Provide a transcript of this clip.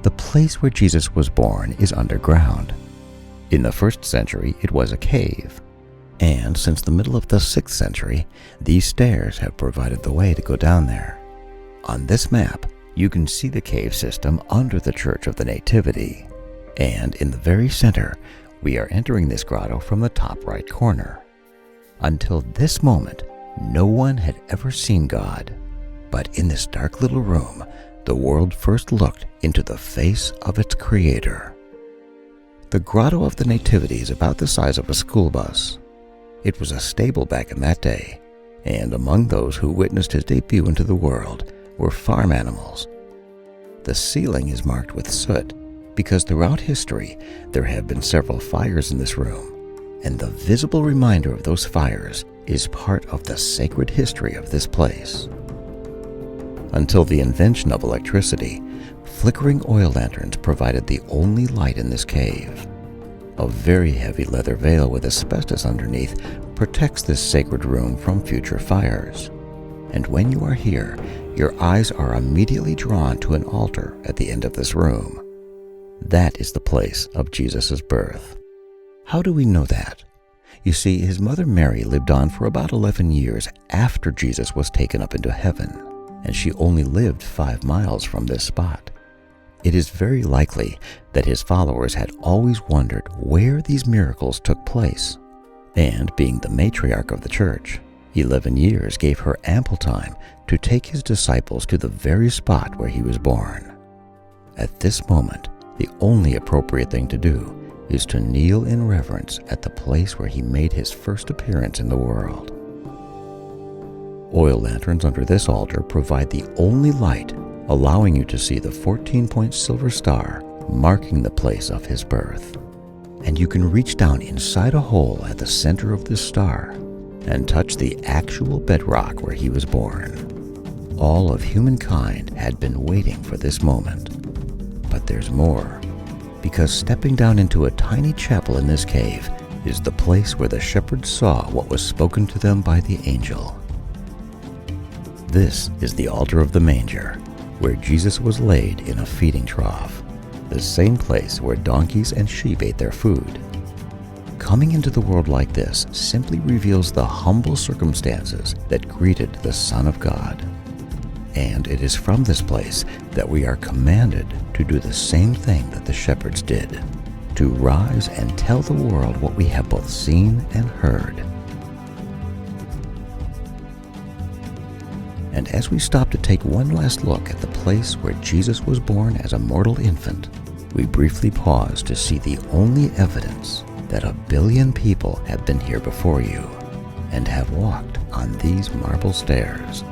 The place where Jesus was born is underground. In the 1st century, it was a cave. And since the middle of the 6th century, these stairs have provided the way to go down there. On this map, you can see the cave system under the Church of the Nativity. And in the very center, we are entering this grotto from the top right corner. Until this moment, no one had ever seen God. But in this dark little room, the world first looked into the face of its creator. The Grotto of the Nativity is about the size of a school bus. It was a stable back in that day, and among those who witnessed his debut into the world were farm animals. The ceiling is marked with soot because throughout history there have been several fires in this room, and the visible reminder of those fires is part of the sacred history of this place. Until the invention of electricity, flickering oil lanterns provided the only light in this cave. A very heavy leather veil with asbestos underneath protects this sacred room from future fires. And when you are here, your eyes are immediately drawn to an altar at the end of this room. That is the place of Jesus' birth. How do we know that? You see, his mother Mary lived on for about 11 years after Jesus was taken up into heaven, and she only lived 5 miles from this spot. It is very likely that his followers had always wondered where these miracles took place. And being the matriarch of the church, 11 years gave her ample time to take his disciples to the very spot where he was born. At this moment, the only appropriate thing to do is to kneel in reverence at the place where he made his first appearance in the world. Oil lanterns under this altar provide the only light, allowing you to see the 14-point silver star marking the place of his birth. And you can reach down inside a hole at the center of this star and touch the actual bedrock where he was born. All of humankind had been waiting for this moment. But there's more, because stepping down into a tiny chapel in this cave is the place where the shepherds saw what was spoken to them by the angel. This is the altar of the manger, where Jesus was laid in a feeding trough, the same place where donkeys and sheep ate their food. Coming into the world like this simply reveals the humble circumstances that greeted the Son of God. And it is from this place that we are commanded to do the same thing that the shepherds did, to rise and tell the world what we have both seen and heard. And as we stop to take one last look at the place where Jesus was born as a mortal infant, we briefly pause to see the only evidence that 1 billion people have been here before you and have walked on these marble stairs.